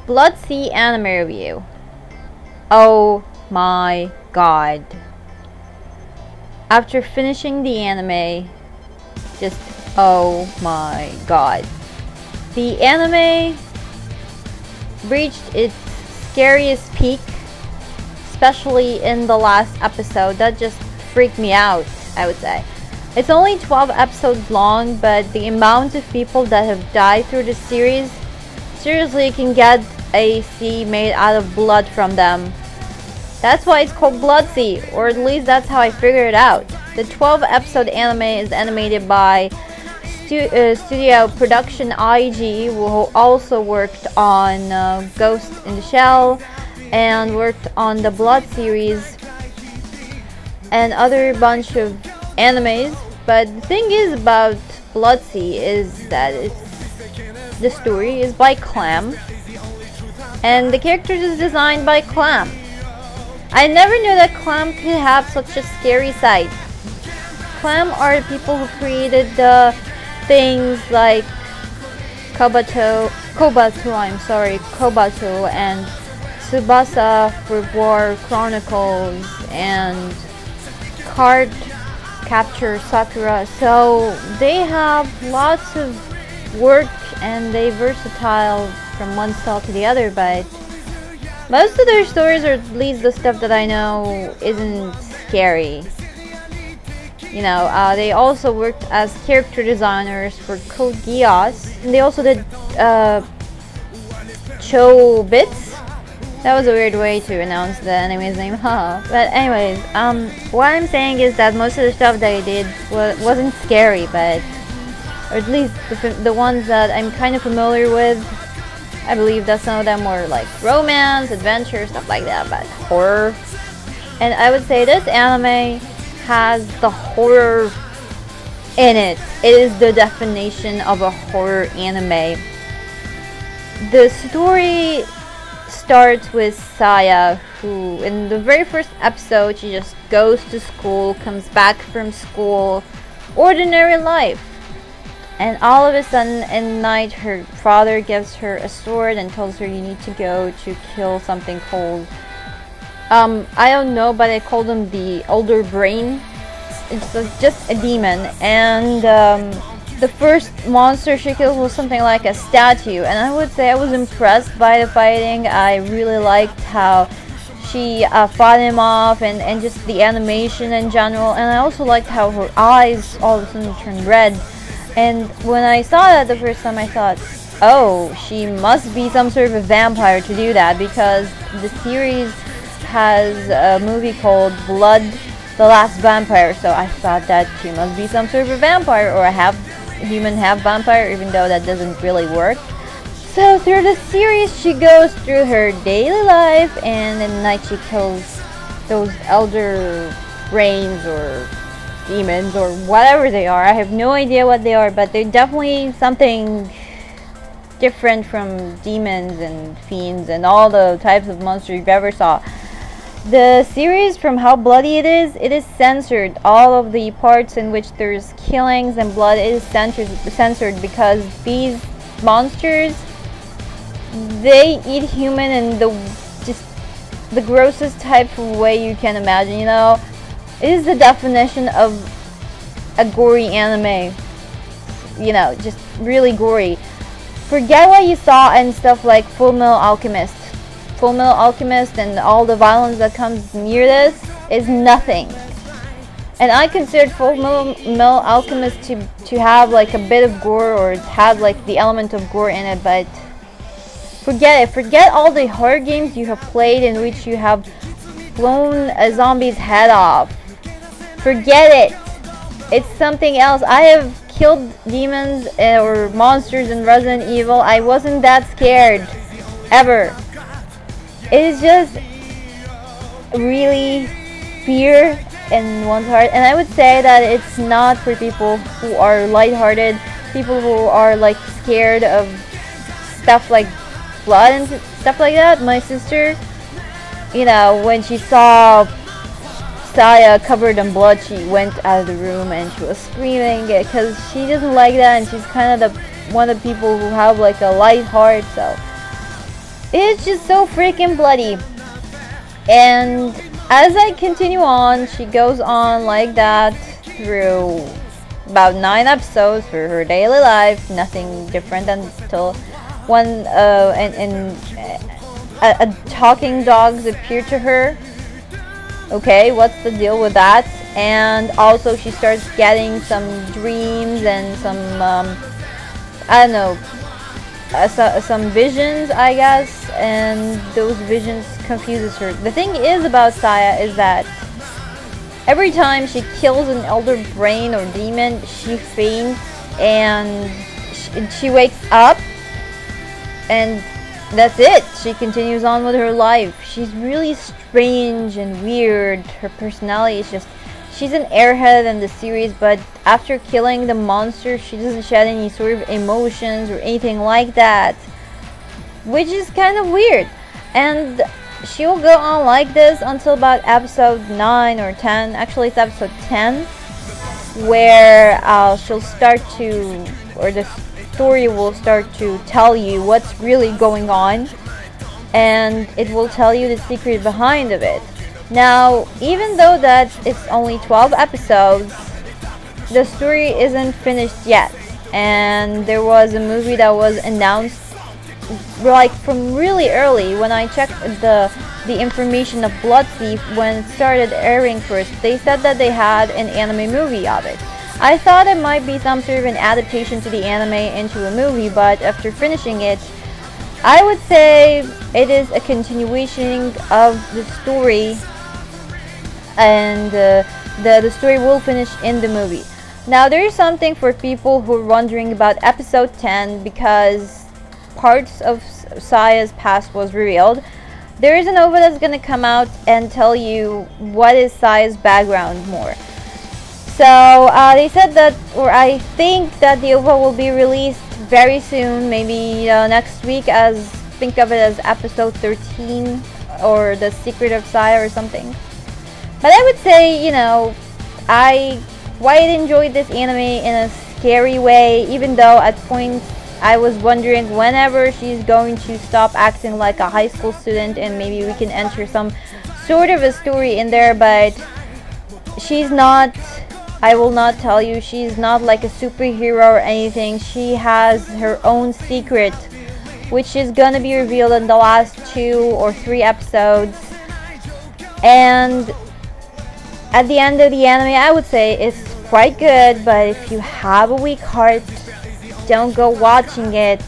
Blood Sea anime review. Oh my god. After finishing the anime, just oh my god. The anime reached its scariest peak, especially in the last episode. That just freaked me out, I would say. It's only 12 episodes long, but the amount of people that have died through the series, seriously, you can get a sea made out of blood from them. That's why it's called Blood Sea, or at least that's how I figured it out. The 12 episode anime is animated by studio production IG, who also worked on Ghost in the Shell and worked on the Blood series and other bunch of animes. But the thing is about Blood Sea is that the story is by Clam and the characters is designed by Clam. I never knew that Clam could have such a scary side. Clam are the people who created the things like Kobato and Tsubasa for War Chronicles and Card Capture Sakura. So they have lots of work and they versatile from one style to the other, but most of their stories, or at least the stuff that I know, isn't scary. You know, they also worked as character designers for Code Geass. And they also did Chobits. That was a weird way to announce the anime's name, huh? But anyways, what I'm saying is that most of the stuff they did wasn't scary, but or at least the ones that I'm kind of familiar with, I believe that some of them were like romance, adventure, stuff like that, but horror. And I would say this anime has the horror in it. It is the definition of a horror anime. The story starts with Saya, who in the very first episode, she just goes to school, comes back from school, ordinary life. And all of a sudden, at night, her father gives her a sword and tells her you need to go to kill something called I don't know, but I call them the Elder Brain. It's just a demon, and the first monster she killed was something like a statue, and I would say I was impressed by the fighting. I really liked how she fought him off, and just the animation in general, and I also liked how her eyes all of a sudden turned red. And when I saw that the first time, I thought, oh, she must be some sort of a vampire to do that, because the series has a movie called Blood, the Last Vampire, so I thought that she must be some sort of a vampire, or a half-human, half-vampire, even though that doesn't really work. So through the series, she goes through her daily life, and at night she kills those elder brains, or demons, or whatever they are. I have no idea what they are, but they're definitely something different from demons and fiends and all the types of monsters you've ever saw. The series, from how bloody it is censored. All of the parts in which there's killings and blood is censored because these monsters, they eat human in the grossest type of way you can imagine, you know. It is the definition of a gory anime. You know, just really gory. Forget what you saw in stuff like Full Metal Alchemist. Full Metal Alchemist and all the violence that comes near this is nothing. And I considered Full Metal Alchemist to have like a bit of gore, or it had like the element of gore in it, but forget it. Forget all the horror games you have played in which you have blown a zombie's head off. Forget it. It's something else. I have killed demons or monsters in Resident Evil. I wasn't that scared. Ever. It is just really fear in one's heart. And I would say that it's not for people who are lighthearted, people who are like scared of stuff like blood and stuff like that. My sister, you know, when she saw Saya covered in blood, she went out of the room and she was screaming because she doesn't like that, and she's kind of one of the people who have like a light heart. So It's just so freaking bloody. And as I continue on, she goes on like that through about 9 episodes for her daily life. Nothing different until one talking dogs appear to her. Okay, what's the deal with that? And also she starts getting some dreams and some I don't know, some visions, I guess, and those visions confuses her. The thing is about SaMBa is that every time she kills an elder brain or demon, she faints and she wakes up, and that's it. She continues on with her life. She's really strange and weird. Her personality is just, she's an airhead in the series, but after killing the monster, she doesn't shed any sort of emotions or anything like that, which is kind of weird. And she will go on like this until about episode 9 or 10. Actually, it's episode 10, where she'll start to, or the story will start to tell you what's really going on, and it will tell you the secret behind of it. Now, even though that it's only 12 episodes, the story isn't finished yet, and there was a movie that was announced like from really early. When I checked the information of Blood Thief when it started airing first, they said that they had an anime movie of it. I thought it might be some sort of an adaptation to the anime into a movie, but after finishing it, I would say it is a continuation of the story, and the story will finish in the movie. Now, there is something for people who are wondering about episode 10, because parts of SaMBa's past was revealed. There is an OVA that's gonna come out and tell you what is SaMBa's background more. So they said that, or I think that the OVA will be released very soon, maybe next week, as think of it as episode 13 or The Secret of SaMBa or something. But I would say, you know, I quite enjoyed this anime in a scary way, even though at points I was wondering whenever she's going to stop acting like a high school student and maybe we can enter some sort of a story in there, but she's not. I will not tell you, she's not like a superhero or anything. She has her own secret, which is gonna be revealed in the last 2 or 3 episodes. And at the end of the anime, I would say it's quite good, but if you have a weak heart, don't go watching it.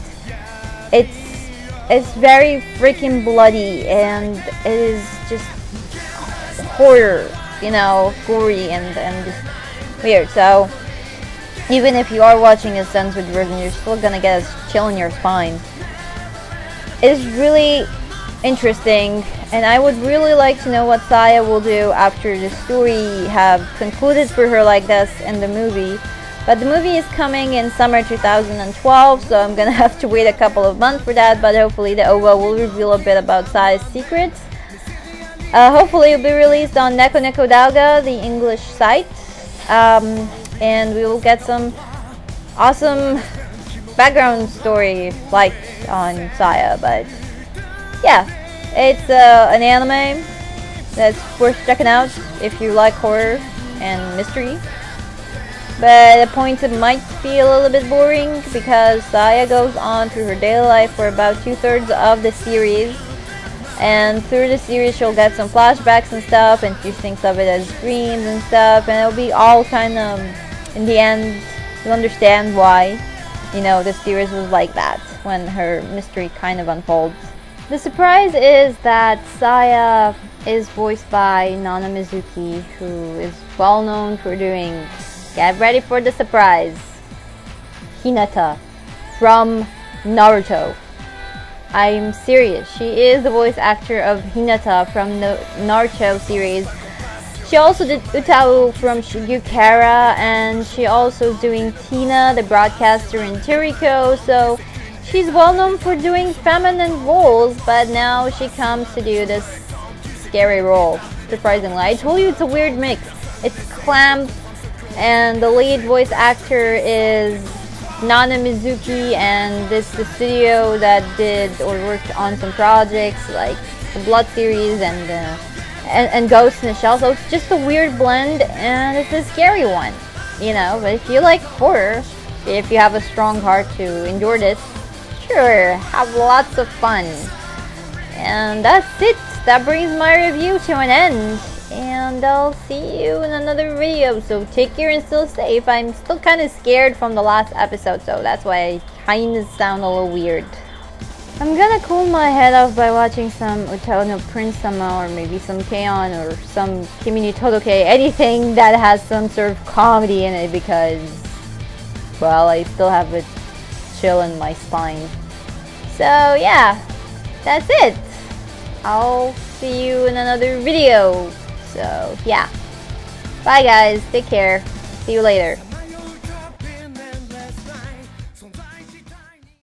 It's very freaking bloody, and it is just horror, you know, gory and just weird. So even if you are watching a censored version, you're still gonna get a chill in your spine. It's really interesting, and I would really like to know what SaMBa will do after the story have concluded for her like this in the movie. But the movie is coming in summer 2012, so I'm gonna have to wait a couple of months for that, but hopefully the OVA will reveal a bit about SaMBa's secrets. Hopefully it'll be released on Neko Neko Dauga, the English site. And we will get some awesome background story like on SaMBa. But yeah, it's an anime that's worth checking out if you like horror and mystery. But at points it might feel a little bit boring because SaMBa goes on through her daily life for about 2/3 of the series. And through the series she'll get some flashbacks and stuff, and she thinks of it as dreams and stuff, and it'll be all kind of, in the end, you'll understand why, you know, the series was like that when her mystery kind of unfolds. The surprise is that SaMBa is voiced by Nana Mizuki, who is well known for doing, get ready for the surprise, Hinata from Naruto. I'm serious. She is the voice actor of Hinata from the Naruto series. She also did Utao from Shigukara, and she also is doing Tina, the broadcaster in Toriko. So she's well known for doing feminine roles, but now she comes to do this scary role, surprisingly. I told you it's a weird mix. It's Clamp, and the lead voice actor is Nana Mizuki, and this the studio that did or worked on some projects like the Blood series and Ghost in the Shell. So it's just a weird blend, and it's a scary one, you know. But if you like horror, if you have a strong heart to endure this, sure, have lots of fun. And that's it. That brings my review to an end. And I'll see you in another video. So take care and still safe. I'm still kind of scared from the last episode, so that's why I kind of sound a little weird. I'm gonna cool my head off by watching some Utao no Prince SaMBa, or maybe some K-On! Or some Kimi ni Todoke, anything that has some sort of comedy in it, because, well, I still have a chill in my spine. So yeah, that's it. I'll see you in another video. So yeah, bye guys, take care, see you later.